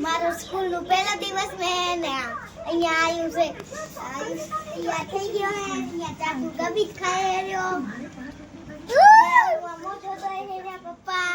મારો સ્કૂલ નો પહેલો દિવસ મેં ને અહીંયા આવ્યું છે અહીંયા થઈ ગયો હે અહીંયા ચાકુ ગબી ખાઈ રહ્યો મોટો તો હે પપ્પા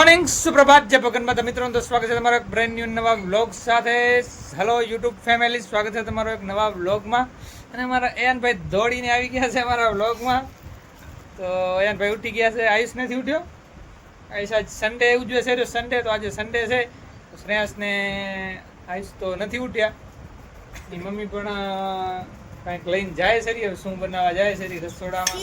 મોર્નિંગ સુપ્રભાત જય ભગવાન મિત્રો તો સ્વાગત છે તમારો એક બ્રેન્ડ ન્યૂ નવા વ્લોગ સાથે. હેલો યુટ્યુબ ફેમિલી, સ્વાગત છે તમારો એક નવા વ્લોગમાં. અને અમારા એયનભાઈ દોડીને આવી ગયા છે અમારા વ્લોગમાં. તો એયનભાઈ ઉઠી ગયા છે, આયુષ નથી ઉઠ્યો. આયુષ આજ સન્ડે ઉજવે છે, સન્ડે તો આજે સન્ડે છે. શ્રેયાસને આયુષ તો નથી ઉઠ્યા. એની મમ્મી પણ કંઈક લઈને જાય છે, હવે શું બનાવવા જાય છે રસોડામાં.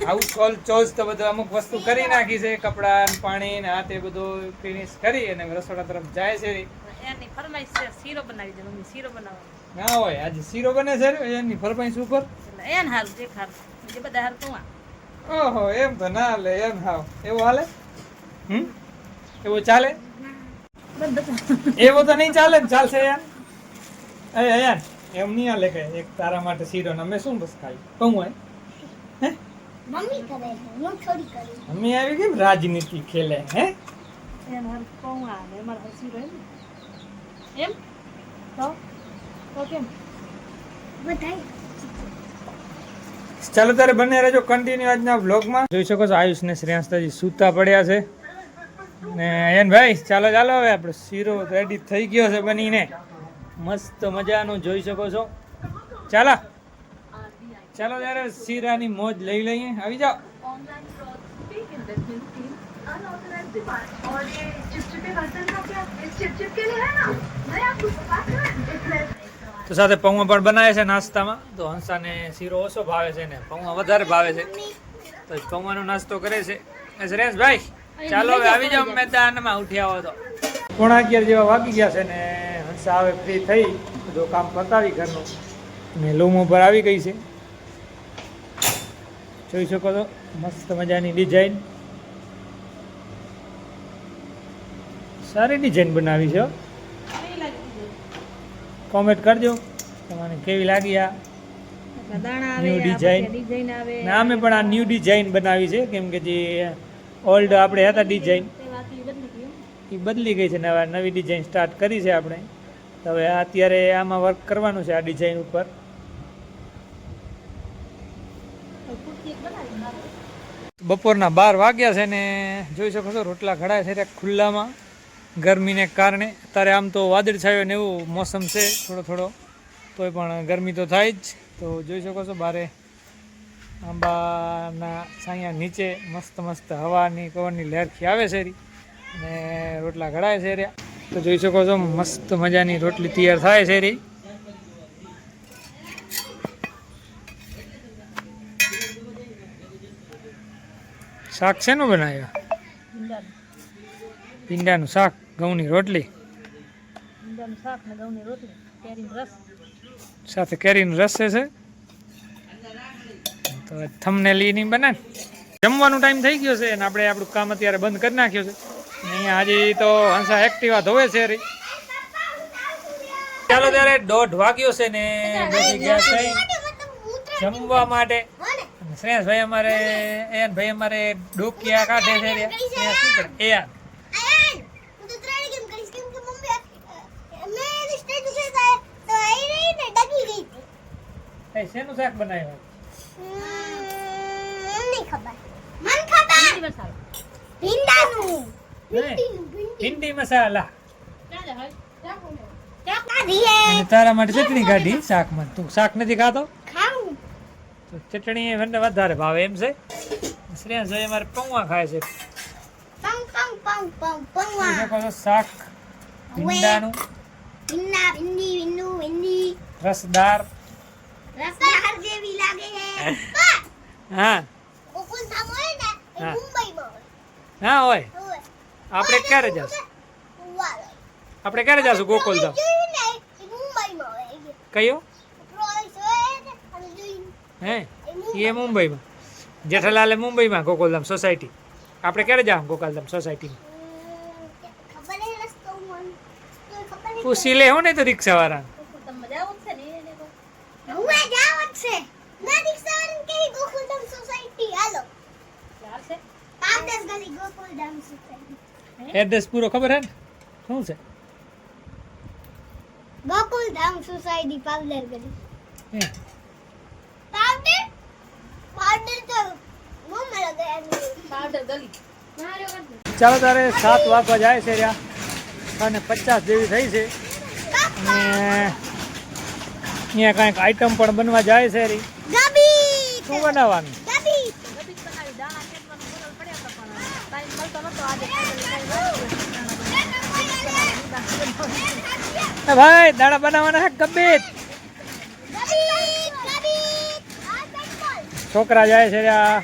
હાઉસ હોલ્ડ ચોઝ તો બધું અમુક વસ્તુ કરી નાખી છે, કપડા પાણી ને આ તે બધું ફિનિશ કરી અને રસોડા તરફ જાય છે. એની ફરમાઈશ છે શીરો બનાવી દે મમ્મી, શીરો બનાવવાનો ના હોય આજે શીરો બને છે એની ફરમાઈશ ઉપર. એન હાલ જે ખાલ જે બધા હાલ તું ઓહો, એમ તો ના હાલે. એમ હાવ એવું હાલે? એવું ચાલે? એવું તો નહીં ચાલે ને. ચાલશે યાર. યાર એમ નહીં હાલે કે એક તારા માટે શીરો ને અમે શું બસ ખાઈ કહું હોય. મમ્મી કરે હું થોડી કરી. મમ્મી આવી કેમ રાજનીતિ ખેલે હે? એન હાલ પૌવા ને અમાર હાલ શીરો એમ તો કેમ બધાય. ચાલો ત્યારે બને રહેજો કન્ટિન્યુ આજના વ્લોગમાં. જોઈ શકો છો આયુષ ને શ્રેયાંશ તાજી સૂતા પડ્યા છે. ને એન ભાઈ ચાલો ચાલો હવે આપણો શીરો રેડી થઈ ગયો છે બનીને, મસ્ત મજાનું જોઈ શકો છો. ચાલો ચાલો ત્યારે શીરાની મોજ લઈ લઈએ. આવી જાઓ. તો સાથે પૌવા પણ બનાવે છે નાસ્તામાં. તો હંસાને શીરો ઓછો ભાવે છે ને પૌવા વધારે ભાવે છે, તો પૌવાનો નાસ્તો કરે છે. શ્રેયાંશભાઈ ચાલો હવે આવી જાઓ મેદાનમાં. ઉઠી આવો તો 11:30 જેવા વાગી ગયા છે ને હંસા હવે ફ્રી થઈ બધું કામ પતાવી ઘરનું ને લૂમ ઉપર આવી ગઈ છે. જોઈ શકો છો મસ્ત મજાની ડિઝાઇન, સારી ડિઝાઇન બનાવી છે. કોમેન્ટ કરજો તમને કેવી લાગી આ ન્યૂ ડિઝાઇન. ના અમે પણ આ ન્યૂ ડિઝાઇન બનાવી છે, કેમ કે જે ઓલ્ડ આપણે હતા ડિઝાઇન એ બદલી ગઈ છે ને હવે નવી ડિઝાઇન સ્ટાર્ટ કરી છે આપણે. હવે અત્યારે આમાં વર્ક કરવાનું છે આ ડિઝાઇન ઉપર. બપોરના 12 વાગ્યા છે ને જોઈ શકો છો રોટલા ઘડાય છે ખુલ્લામાં ગરમીને કારણે. અત્યારે આમ તો વાદળછાયો ને એવું મોસમ છે થોડો થોડો, તોય પણ ગરમી તો થાય જ. તો જોઈ શકો છો બારે આંબાના છાંયા નીચે મસ્ત મસ્ત હવાની પવનની લહેરખી આવે છે અને રોટલા ઘડાય છે રહ્યા. તો જોઈ શકો છો મસ્ત મજાની રોટલી તૈયાર થાય છે રહી. શાક શેનું બનાવ્યું? ભીંડાનું શાક, ઘઉંની રોટલી સાથે કેરીનો રસ છે. તો થંબનેલ નહીં બને. જમવાનું ટાઈમ થઈ ગયો છે અને આપણે આપણું કામ અત્યારે બંધ કરી નાખ્યો છે. અહીંયા હજી તો હંસા એક્ટિવા ધોવે છે રી. ચાલો ત્યારે 1:30 વાગ્યો છે ને બેસી ગયા છે જમવા માટે. શ્રેયાસભાઈ અમારે એયનભાઈ અમારે ડોકિયા કાઢે છે. શેનું શાક બનાવ્યું? ભીંડી મસાલા. તારા માટે ચટણી કાઢી શાકમાં. તું શાક નથી ખાતો? તો ચટણી વધારે ભાવે એમ છે. શ્રેયાસભાઈ અમારે પૌવા ખાય છે. શાક ભીંડાનું રસદાર. હા હા હોય. આપણે ક્યારે જશું? આપણે ક્યારે જશું ગોકુલધામ? કયો? હે એ મુંબઈમાં. જેઠાલાલે મુંબઈમાં ગોકુલધામ સોસાયટી. આપણે ક્યારે જાવ ગોકુલધામ સોસાયટીમાં? પૂછી લે હો ને તો રિક્ષાવાળા. હું જાવત છે ના રિક્ષાવાળાને કહી ગોકુલધામ સોસાયટી હાલો ચાલશે પાવડર ગલી ગોકુલધામ સોસાયટી એડ્રેસ પૂરો ખબર હે ને શું છે ગોકુલધામ સોસાયટી પાવડર ગલી હે. પાવડર પાવડર તો મોમાં લગાયા પાવડર ગલી માર્યો કરજો ચાલો તારે 7 વાગવા જાય છે રહ્યા અને 50 જેવી થઈ છે અને અહીંયા કાંઈક આઈટમ પણ બનવા જાય છે રી ગબી શું બનાવવાનું ગબી ગબી બનાવી દાણા ખેતમાં બોટલ પડ્યા હતા પણ ટાઈમ મળતો નતો આજે એ ભાઈ દાડા બનાવવાના હે ગબ્બીત ગબી ગબી આ પેટ્રોલ છોકરા જાય છે રહ્યા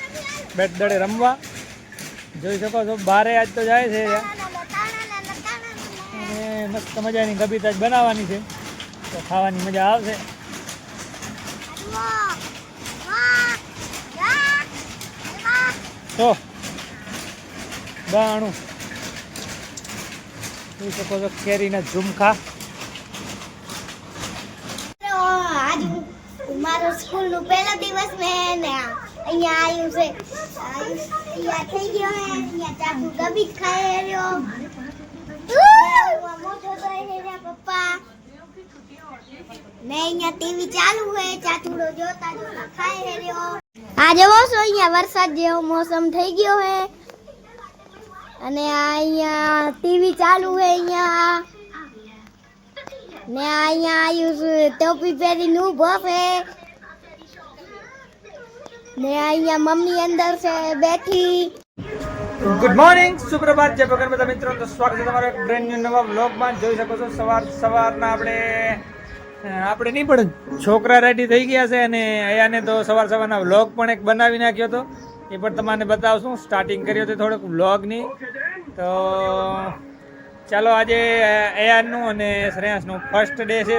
બેટ દડે રમવા જોઈ શકો છો બારે આજ તો જાય છે રહ્યા અને મસ્ત મજાની ગબીત આજ બનાવવાની છે તો ખાવાની મજા આવશે તો બાણું જોઈ શકો છો કેરીના ઝુમખા આજ મારો સ્કૂલ નું પહેલો દિવસ મેં ને અહીંયા આવ્યું છે અહીંયા થઈ ગયો હે અહીંયા ચાકુ ગબી ખાઈ રહ્યો મોટો તો હે પપ્પા ને અહીંયા ટીવી ચાલુ હે ચાચુડો જોતા જોતા ખાઈ રહ્યો આ જવો છો અહીંયા વરસાદ જેવો મોસમ થઈ ગયો હે અને આ અહીંયા ટીવી ચાલુ હે અહીંયા ને અહીંયા આવ્યું છે ટોપી પહેરીને ઊભો છે ને અહીંયા મમ્મી અંદર છે બેઠી ગુડ મોર્નિંગ સુપ્રભાત જય ભગવાન બધા મિત્રો તો સ્વાગત છે તમારો એક બ્રેન્ડ ન્યુ નવા વ્લોગમાં જોઈ શકો છો સવારના આપણે નહીં પણ છોકરા રેડી થઈ ગયા છે અને અહીંયાને તો સવારના વ્લોગ પણ એક બનાવી નાખ્યો હતો એ પણ તમને બતાવશું સ્ટાર્ટિંગ કર્યો હતો થોડોક વ્લોગની તો ચાલો આજે અયાનનું અને શ્રેયાંશનું ફર્સ્ટ ડે છે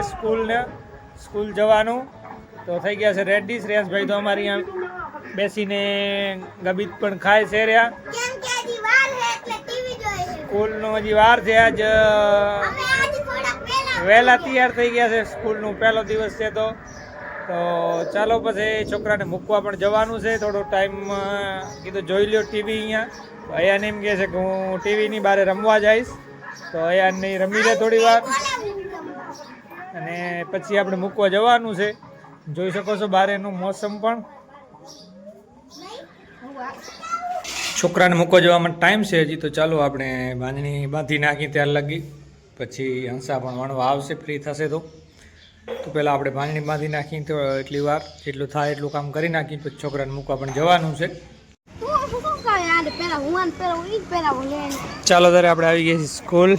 સ્કૂલ જવાનું તો થઈ ગયા છે રેડી શ્રેયાંશભાઈ તો અમારી અહીંયા બેસીને ગબીત પણ ખાય છે રહ્યા કેમ કે હજી વાર છે એટલે ટીવી જોઈએ છે સ્કૂલનો હજી વાર છે આજ અમે આજ થોડા પહેલા વહેલા તૈયાર થઈ ગયા છે સ્કૂલનું પહેલો દિવસ છે તો ચાલો પછી છોકરાને મૂકવા પણ જવાનું છે થોડો ટાઈમ કીધું જોઈ લ્યો ટીવી અહીંયા તો અયાન એમ કહે છે કે હું ટીવીની બહાર રમવા જઈશ તો અયાન નહીં રમી લે થોડી વાર અને પછી આપણે મૂકવા જવાનું છે જોઈ શકો છો બહારનું મોસમ પણ છોકરાને મૂકવા જવામાં ટાઈમ છે હજી તો ચાલો આપણે બાંધણી બાંધી નાખી ત્યાર લગી પછી હંસા પણ વણવા આવશે ફ્રી થશે તો પહેલાં આપણે બાંધણી બાંધી નાખી તો એટલી વાર જેટલું થાય એટલું કામ કરી નાખી પછી છોકરાને મૂકવા પણ જવાનું છે ચાલો ત્યારે આપણે આવી ગયા છીએ school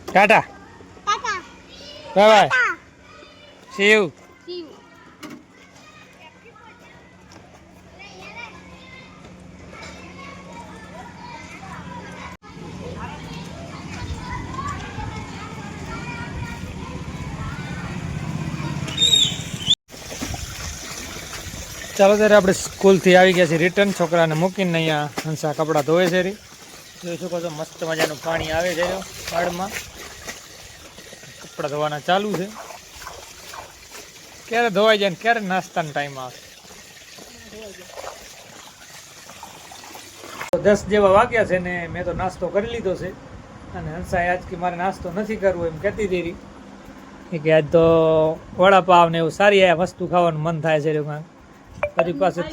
Tata bye bye see you ચાલો ત્યારે આપણે સ્કૂલથી આવી ગયા છીએ રિટર્ન છોકરાને મૂકીને અહીંયા હંસા કપડાં ધોવે છે રી જોઈ શકો છો મસ્ત મજાનું પાણી આવે છે વાડમાં કપડાં ધોવાના ચાલુ છે ક્યારે ધોવાઈ જાય ને ક્યારે નાસ્તાનો ટાઈમ આવે 10 જેવા વાગ્યા છે ને મેં તો નાસ્તો કરી લીધો છે અને હંસાએ આજ કે મારે નાસ્તો નથી કરવો એમ કહેતી હતી રી કે આજ તો વડાપાવ ને એવું સારી આ વસ્તુ ખાવાનું મન થાય છે કાંક તારી પાસે એમ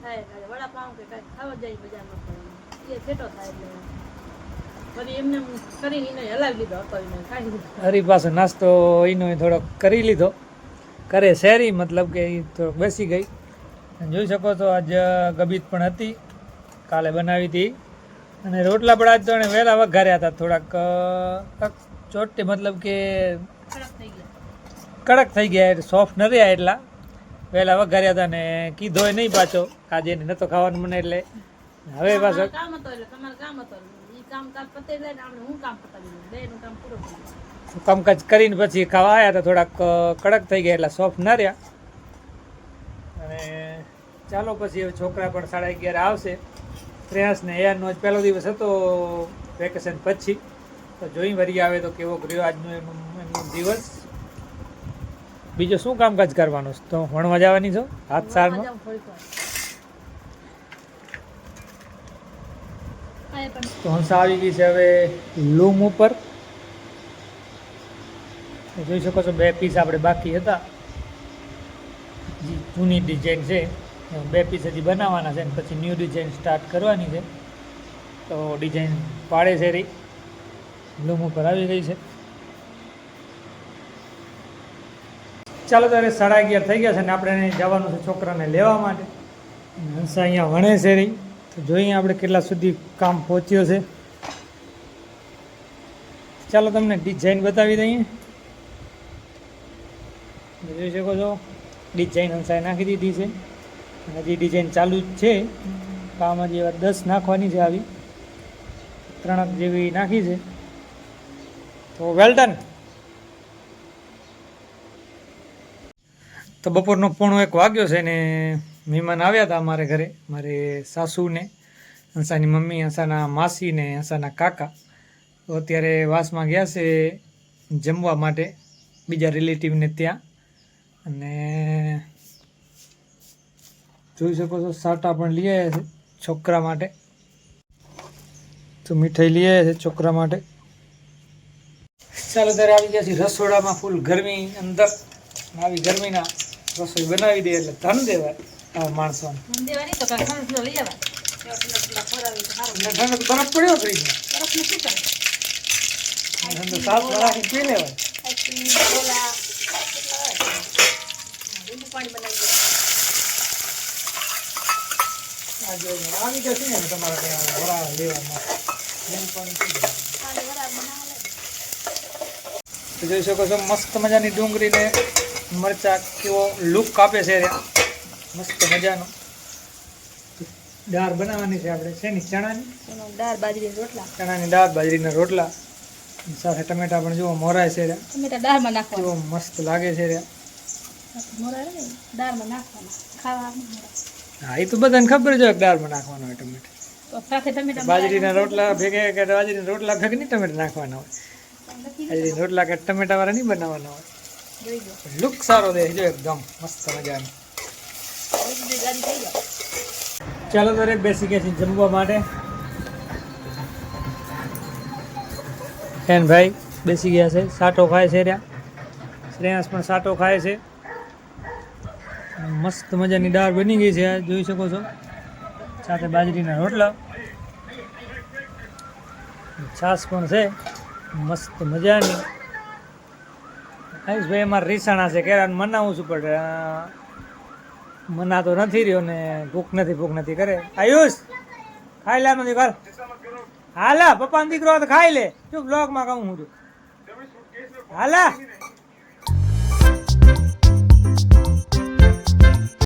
થાય વડાપાવ કે કાંઈ ખાવા જાય બજારમાં એ છેટો થાય એટલે પછી એમને કરીને એને હલાવી લીધો હતો એને ખાઈ લીધો હરી પાસે નાસ્તો એનો થોડોક કરી લીધો કરે શેરી મતલબ કે એ થોડોક બેસી ગઈ જોઈ શકો છો આજ ગબીત પણ હતી કાલે બનાવી હતી અને રોટલા પણ આજ તો એને વહેલા વઘાર્યા હતા થોડાક ચોટી મતલબ કે કડક થઈ ગયા એટલે સોફ્ટ ન રહ્યા એટલા વહેલા વઘાર્યા હતા ને કીધો નહીં પાછો આજે એને નતો ખાવાનું મને એટલે હવે પાછો કામ હતો એટલે તમારે કામ હતો એ કામ પતે એટલે આપણે હું કામ પતાવી દઉં બેનું કામ પૂરું થઈ ગયું કામકાજ કરીને પછી ખાવા આવ્યા હતા થોડાક કડક થઈ ગયા એટલે સોફ્ટ ન રહ્યા અને ચાલો પછી હવે છોકરા પણ 11:30 આવશે શ્રેયાસને એયારનો જ પહેલો દિવસ હતો વેકેશન પછી તો જોઈ વરી આવે તો કેવો રહ્યો આજનો એમનો દિવસ બીજું શું કામકાજ કરવાનું છે? તો ભણવા જવાની છો હાથ સારમાં? જાઉં થોડીક વાર. હા, એ પણ તો હંસા આવી ગઈ છે હવે લૂમ ઉપર. જોઈ શકો છો 2 પીસ આપણે બાકી હતા, જે જૂની ડિઝાઇન છે 2 પીસ હજી બનાવવાના છે, અને પછી ન્યૂ ડિઝાઇન સ્ટાર્ટ કરવાની છે. તો ડિઝાઇન પાડે છે રહી, લૂમ ઉપર આવી ગઈ છે. ચાલો ત્યારે 11:30 થઈ ગયા છે ને આપણે જવાનું છે છોકરાને લેવા માટે. હંસા અહીંયા વણે છે રહી, તો જોઈએ આપણે કેટલા સુધી કામ પહોંચ્યો છે. ચાલો તમને ડિઝાઇન બતાવી દઈએ. જોઈ શકો છો ડિઝાઇન હંસાએ નાખી દીધી છે, અને હજી ડિઝાઇન ચાલુ જ છે. કામ હજી એવા 10 નાખવાની છે, આવી 3 જેવી નાખી છે. તો વેલ ડન. તો બપોરનો 1:45 વાગ્યો છે ને મહેમાન આવ્યા હતા અમારે ઘરે, મારે સાસુને, હંસાની મમ્મી, હંસાના માસી ને હંસાના કાકા. તો અત્યારે વાસમાં ગયા છે જમવા માટે બીજા રિલેટિવને ત્યાં. અને જોઈ શકો છો સાટા પણ લઈ આવ્યા છે છોકરા માટે. તો મીઠાઈ લઈ આવ્યા છે છોકરા માટે. ચાલો ત્યારે આવી ગયા છે રસોડામાં. ફૂલ ગરમી અંદર, આવી ગરમીના રસોઈ બનાવી દે એટલે ધન દેવાય આવા માણસોને. દેવાની તો કાંઈ ઠંડુ લઈ આવાય. ઠંડા ફરાવી તો સારું. અને ઠંડો તો બરફ પડ્યો ફ્રીજમાં, બરફનું શું કરે? ઠંડો સાફ રાખીને પી લેવાય. આઈસ્ક્રીમ, ગોલા, લીંબુ પાણી બનાવી દે. આજે આવી જશે ને તમારા ત્યાં વરા લેવામાં લીંબુ પાણી પી લેવાનું. પાણી બરાબર બનાવે. તો જોઈ શકો છો મસ્ત મજાની ડુંગળી ને મરચા કેવો લુક આપે છે રે. મસ્ત મજાનો દાળ બનાવવાની છે આપણે. શેની? ચણાની? એનો દાળ બાજરીના રોટલા. ચણાની દાળ, બાજરીના રોટલા, સાથે ટમેટા પણ જુઓ મોરાય છે રે. ટમેટા દાળમાં નાખવાના. કેવો મસ્ત લાગે છે રે. મોરા ને દાળમાં નાખવાના. ખાવાનું મોરા. હા, એ તો બધાને ખબર જ હોય કે દાળમાં નાખવાનો હોય ટમેટા. તો સાથે ટમેટા બાજરીના રોટલા ભેગે કે બાજરીના રોટલા ભેગે નહીં ટમેટા નાખવાના હોય. બાજરીના રોટલા કે ટમેટા વાળા નહીં બનાવવાના હોય. જોઈ લો. લુક સારો દે જો એકદમ મસ્ત મજાનો. બધી ગાડી થઈ જાય. ચાલો દરેક બેસી ગયા છે જમવા માટે. એન ભાઈ બેસી ગયા છે, સાટો ખાય છે રહ્યા. શ્રેયાંશ પણ સાટો ખાય છે. મસ્ત મજાની દાળ બની ગઈ છે, જોઈ શકો છો. સાથે બાજરીના રોટલા, છાશ પણ છે મસ્ત મજાની. આયુષભાઈ અમારે રીસાણા છે, કેરાને મનાવું છું પણ મનાતો નથી રહ્યો ને ભૂખ નથી કરે. આયુષ ખાઈ લે નથી કર. હાલા પપ્પાનો દીકરો તો ખાઈ લે. શું બ્લોગમાં કહું હું તું? હાલા